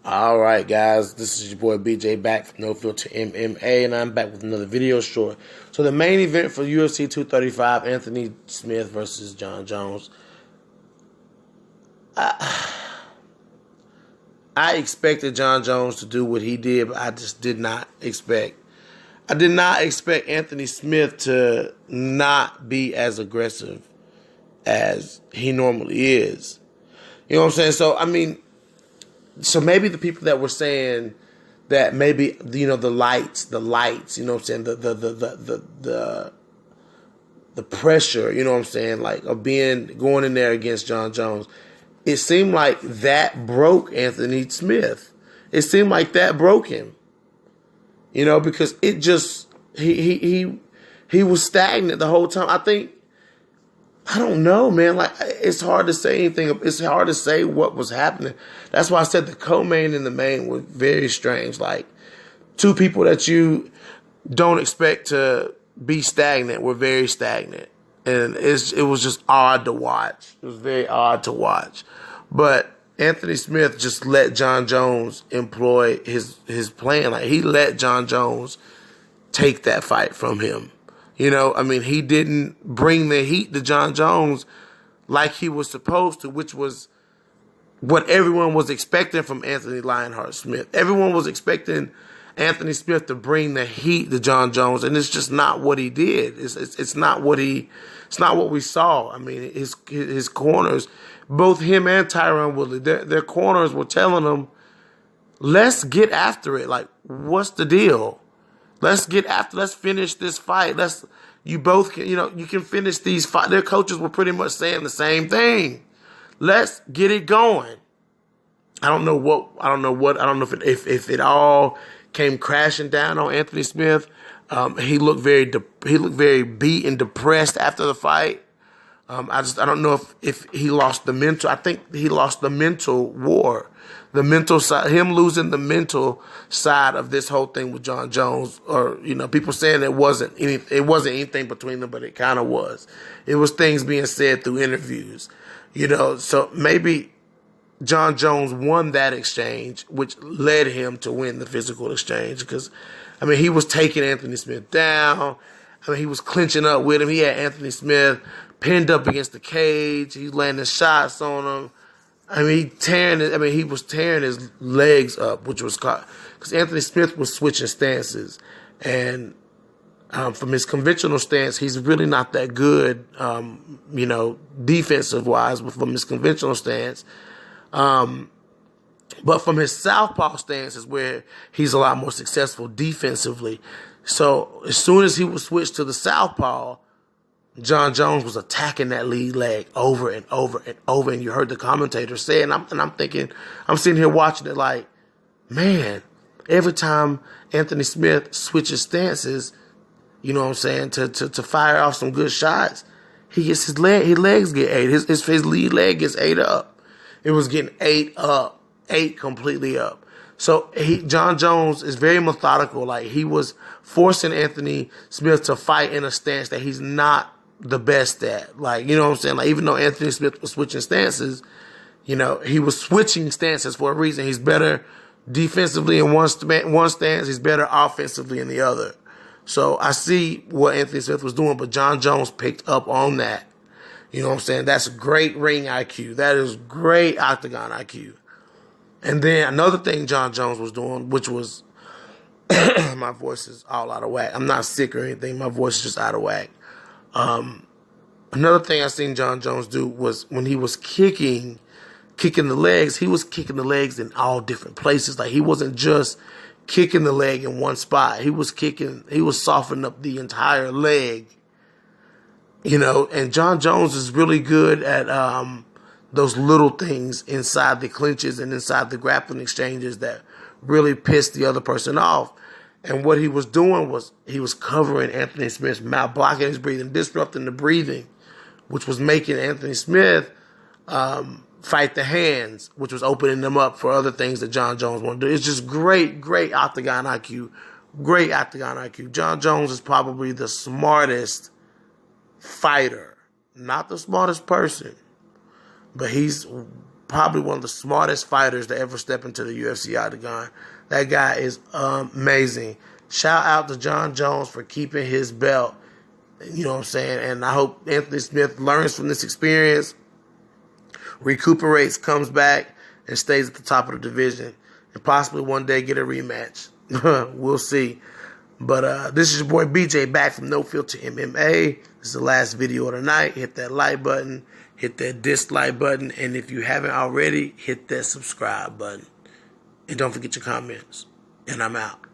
All right, guys, this is your boy BJ back from No Filter MMA, and I'm back with another video short. So the main event for UFC 235, Anthony Smith versus Jon Jones. I expected Jon Jones to do what he did, but I just did not expect. I did not expect Anthony Smith to not be as aggressive as he normally is. You know what I'm saying? So maybe the people that were saying that maybe, the lights, you know what I'm saying, the pressure, you know what I'm saying, like of going in there against Jon Jones, it seemed like that broke Anthony Smith. It seemed like that broke him, because it just he was stagnant the whole time. I don't know, man. Like, it's hard to say anything. It's hard to say what was happening. That's why I said the co-main and the main were very strange. Like, two people that you don't expect to be stagnant were very stagnant. And it was just odd to watch. It was very odd to watch. But Anthony Smith just let Jon Jones employ his plan. Like, he let Jon Jones take that fight from him. He didn't bring the heat to Jon Jones like he was supposed to, which was what everyone was expecting from Anthony Lionheart Smith. Everyone was expecting Anthony Smith to bring the heat to Jon Jones, and it's just not what he did. It's not what we saw. I mean, his corners, both him and Tyron Woodley, their corners were telling him, let's get after it. Like, what's the deal? Let's finish this fight. You can finish these fights. Their coaches were pretty much saying the same thing. Let's get it going. I don't know if it all came crashing down on Anthony Smith. He looked very beat and depressed after the fight. I don't know if he lost the mental. I think he lost the mental war. The mental side, him losing the mental side of this whole thing with Jon Jones, or people saying it wasn't anything between them, but it kind of was. It was things being said through interviews, So maybe Jon Jones won that exchange, which led him to win the physical exchange. Because he was taking Anthony Smith down. He was clinching up with him. He had Anthony Smith pinned up against the cage. He was landing shots on him. He was tearing his legs up, which was because Anthony Smith was switching stances, and from his conventional stance, he's really not that good, defensive wise. But from his conventional stance, but from his southpaw stance is where he's a lot more successful defensively. So as soon as he was switched to the southpaw, Jon Jones was attacking that lead leg over and over and over, and you heard the commentator say it, and I'm thinking, I'm sitting here watching it like, man, every time Anthony Smith switches stances, to fire off some good shots, he gets his legs get ate. His lead leg gets ate up. It was getting ate completely up. So Jon Jones is very methodical. Like, he was forcing Anthony Smith to fight in a stance that he's not the best at. Like, Like, even though Anthony Smith was switching stances, he was switching stances for a reason. He's better defensively in one stance. He's better offensively in the other. So I see what Anthony Smith was doing, but Jon Jones picked up on that. That's great ring IQ. That is great octagon IQ. And then another thing Jon Jones was doing, which was, my voice is all out of whack. I'm not sick or anything. My voice is just out of whack. Another thing I seen Jon Jones do was when he was kicking the legs, he was kicking the legs in all different places. Like, he wasn't just kicking the leg in one spot. He was softening up the entire leg, and Jon Jones is really good at, those little things inside the clinches and inside the grappling exchanges that really pissed the other person off. And what he was doing was he was covering Anthony Smith's mouth, blocking his breathing, disrupting the breathing, which was making Anthony Smith fight the hands, which was opening them up for other things that Jon Jones wanted to do. It's just great octagon IQ. Great octagon IQ. Jon Jones is probably the smartest fighter, not the smartest person, but he's probably one of the smartest fighters to ever step into the UFC octagon. That guy is amazing. Shout out to John Jones for keeping his belt. You know what I'm saying? And I hope Anthony Smith learns from this experience, recuperates, comes back, and stays at the top of the division. And possibly one day get a rematch. We'll see. But this is your boy BJ back from No Filter MMA. This is the last video of the night. Hit that like button. Hit that dislike button. And if you haven't already, hit that subscribe button. And don't forget your comments. And I'm out.